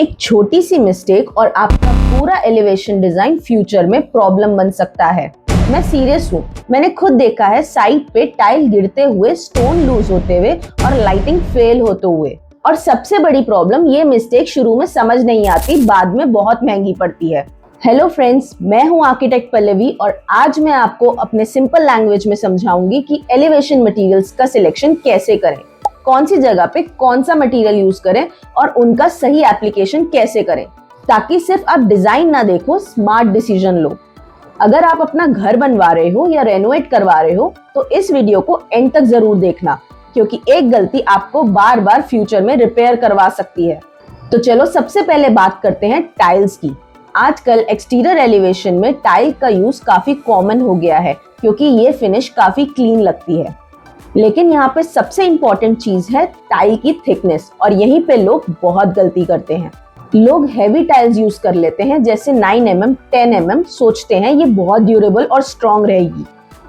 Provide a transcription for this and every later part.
एक छोटी सी मिस्टेक और आपका पूरा एलिवेशन डिजाइन फ्यूचर में प्रॉब्लम बन सकता है। मैं सीरियस हूँ, मैंने खुद देखा है साइट पे टाइल गिरते हुए, स्टोन लूज होते हुए और लाइटिंग फेल होते हुए। और सबसे बड़ी प्रॉब्लम, ये मिस्टेक शुरू में समझ नहीं आती, बाद में बहुत महंगी पड़ती है। हेलो फ्रेंड्स, मैं हूँ आर्किटेक्ट पल्लवी और आज मैं आपको अपने सिंपल लैंग्वेज में समझाऊंगी कि एलिवेशन मटेरियल्स का सिलेक्शन कैसे करें, कौन सी जगह पे कौन सा मटेरियल यूज करें और उनका सही एप्लीकेशन कैसे करें, ताकि सिर्फ आप डिजाइन ना देखो, स्मार्ट डिसीजन लो। अगर आप अपना घर बनवा रहे हो या रेनोवेट करवा रहे हो तो इस वीडियो को एंड तक जरूर देखना, क्योंकि एक गलती आपको बार बार फ्यूचर में रिपेयर करवा सकती है। तो चलो सबसे पहले बात करते हैं टाइल्स की। आजकल एक्सटीरियर एलिवेशन में टाइल का यूज काफी कॉमन हो गया है, क्योंकि ये फिनिश काफी क्लीन लगती है। लेकिन यहाँ पे सबसे इम्पोर्टेंट चीज है टाइल की थिकनेस, और यहीं पे लोग बहुत गलती करते हैं। लोग हैवी टाइल्स यूज कर लेते हैं, जैसे 9 mm, 10 mm, सोचते हैं ये बहुत ड्यूरेबल और स्ट्रॉन्ग रहेगी,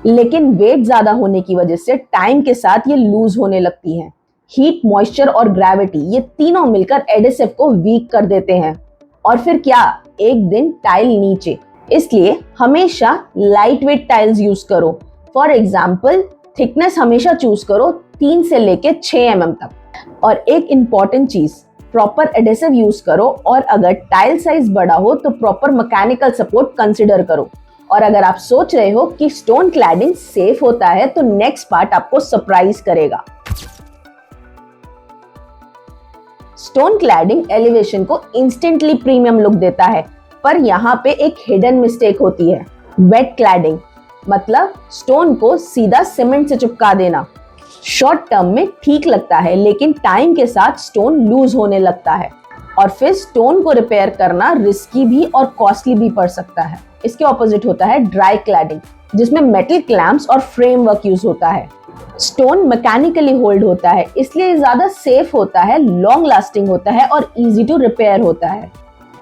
लेकिन वेट ज्यादा होने की वजह से टाइम के साथ ये लूज होने लगती हैं। हीट, मॉइस्चर और ग्रेविटी, ये तीनों मिलकर एडिसिव को वीक कर देते हैं, और फिर क्या, एक दिन टाइल नीचे। इसलिए हमेशा लाइट वेट टाइल्स यूज करो। फॉर एग्जाम्पल, थिकनेस हमेशा चूज करो 3 से लेके 6 mm तक। और एक इम्पॉर्टेंट चीज, प्रॉपर एडेसिव यूज करो, और अगर टाइल साइज बड़ा हो तो प्रॉपर मैकेनिकल सपोर्ट कंसिडर करो। और अगर आप सोच रहे हो कि स्टोन क्लैडिंग सेफ होता है तो नेक्स्ट पार्ट आपको सरप्राइज करेगा। स्टोन क्लैडिंग एलिवेशन को इंस्टेंटली प्रीमियम लुक देता है, पर यहाँ पे एक हिडन मिस्टेक होती है, वेट क्लैडिंग, मतलब स्टोन को सीधा सीमेंट से चिपका देना। शॉर्ट टर्म में ठीक लगता है, लेकिन टाइम के साथ स्टोन लूज होने लगता है, और फिर स्टोन को रिपेयर करना रिस्की भी और कॉस्टली भी पड़ सकता है। इसके ऑपोजिट होता है ड्राई क्लैडिंग, जिसमें मेटल क्लैंप्स और फ्रेमवर्क यूज होता है। स्टोन मैकेनिकली होल्ड होता है, इसलिए ज्यादा सेफ होता है, लॉन्ग लास्टिंग होता है और इजी टू रिपेयर होता है।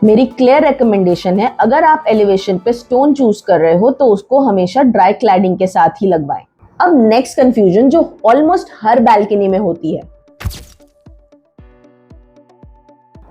मेरी क्लियर रिकमेंडेशन है, अगर आप एलिवेशन पे स्टोन चूज कर रहे हो तो उसको हमेशा ड्राई क्लैडिंग के साथ ही लगवाएं। अब नेक्स्ट कंफ्यूजन जो ऑलमोस्ट हर बैल्कनी में होती है,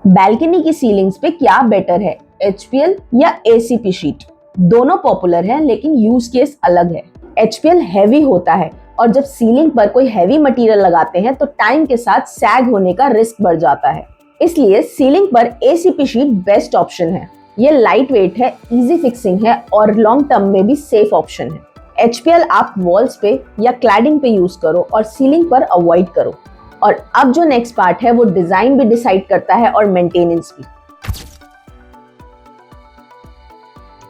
बैल्कनी की सीलिंग्स पे क्या बेटर है, HPL या ACP शीट? दोनों पॉपुलर हैं, लेकिन यूज केस अलग है। HPL हैवी होता है, और जब सीलिंग पर कोई हैवी मटेरियल लगाते हैं तो टाइम के साथ सैग होने का रिस्क बढ़ जाता है। इसलिए सीलिंग पर ACP शीट बेस्ट ऑप्शन है। ये लाइट वेट है, इजी फिक्सिंग है और लॉन्ग टर्म में भी सेफ ऑप्शन है। HPL आप वॉल्स पे या क्लैडिंग पे यूज करो और सीलिंग पर अवॉइड करो। और अब जो नेक्स्ट पार्ट है वो डिजाइन भी डिसाइड करता है और मेंटेनेंस भी।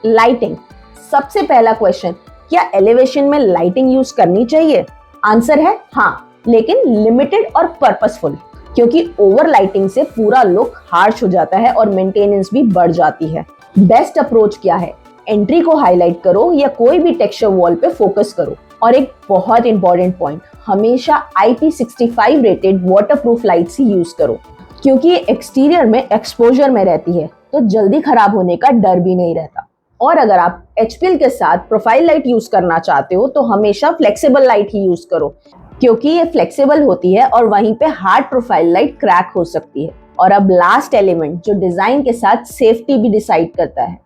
लाइटिंग, सबसे पहला क्वेश्चन, क्या एलिवेशन में लाइटिंग यूज करनी चाहिए? आंसर है हाँ, लेकिन लिमिटेड और पर्पसफुल, क्योंकि ओवर लाइटिंग से पूरा लुक हार्श हो जाता है और मेंटेनेंस भी बढ़ जाती है। बेस्ट अप्रोच क्या है? एंट्री को हाईलाइट करो या कोई भी टेक्सचर वॉल पे फोकस करो। और एक बहुत इंपॉर्टेंट पॉइंट, हमेशा IP65 रेटेड वाटरप्रूफ लाइट्स ही यूज करो, क्योंकि ये एक्सटीरियर में एक्सपोजर में रहती है तो जल्दी खराब होने का डर भी नहीं रहता। और अगर आप HPL के साथ प्रोफाइल लाइट यूज करना चाहते हो तो हमेशा फ्लेक्सिबल लाइट ही यूज करो, क्योंकि ये फ्लेक्सिबल होती है और वहीं पे हार्ड प्रोफाइल लाइट क्रैक हो सकती है। और अब लास्ट एलिमेंट जो डिजाइन के साथ सेफ्टी भी डिसाइड करता है,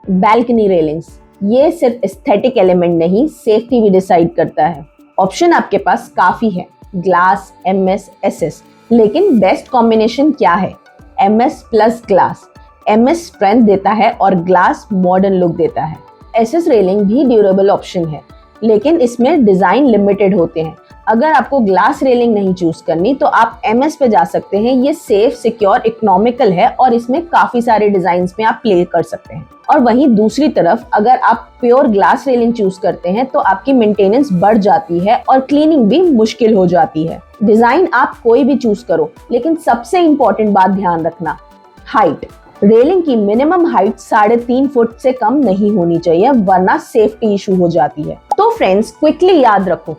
बैल्कनी रेलिंग्स। ये सिर्फ एस्थेटिक एलिमेंट नहीं, सेफ्टी भी डिसाइड करता है। ऑप्शन आपके पास काफी है, ग्लास, MS, SS, लेकिन बेस्ट कॉम्बिनेशन क्या है? MS plus glass. MS strength देता है और ग्लास मॉडर्न लुक देता है। SS रेलिंग भी ड्यूरेबल ऑप्शन है, लेकिन इसमें डिजाइन लिमिटेड होते हैं। अगर आपको ग्लास रेलिंग नहीं चूज करनी तो आप MS पे जा सकते हैं। ये सेफ, सिक्योर, इकोनॉमिकल है और इसमें काफी सारे डिजाइन में आप प्ले कर सकते हैं। और वहीं दूसरी तरफ अगर आप प्योर ग्लास रेलिंग चूज करते हैं तो आपकी मेंटेनेंस बढ़ जाती है और क्लीनिंग भी मुश्किल हो जाती है। डिजाइन आप कोई भी चूज करो, लेकिन सबसे इंपॉर्टेंट बात ध्यान रखना, हाइट। रेलिंग की मिनिमम हाइट 3.5 फुट से कम नहीं होनी चाहिए, वरना सेफ्टी इशू हो जाती है। तो फ्रेंड्स, क्विकली याद रखो,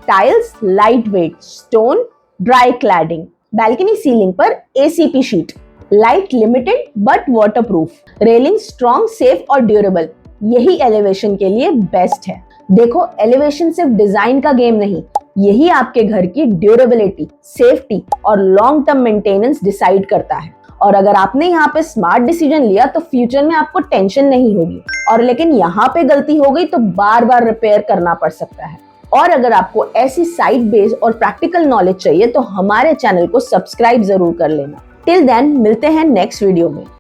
tiles light weight, stone dry cladding, balcony ceiling पर ACP sheet, light limited but waterproof, railing strong, safe और ड्यूरेबल। यही एलिवेशन के लिए बेस्ट है। देखो, एलिवेशन सिर्फ डिजाइन का गेम नहीं, यही आपके घर की ड्यूरेबिलिटी, सेफ्टी और लॉन्ग टर्म मेंटेनेंस डिसाइड करता है। और अगर आपने यहाँ पे स्मार्ट डिसीजन लिया तो फ्यूचर में आपको टेंशन नहीं होगी, और लेकिन यहाँ पे गलती हो गई तो बार बार रिपेयर करना पड़ सकता है। और अगर आपको ऐसी साइट बेस्ड और प्रैक्टिकल नॉलेज चाहिए तो हमारे चैनल को सब्सक्राइब जरूर कर लेना। टिल देन मिलते हैं नेक्स्ट वीडियो में।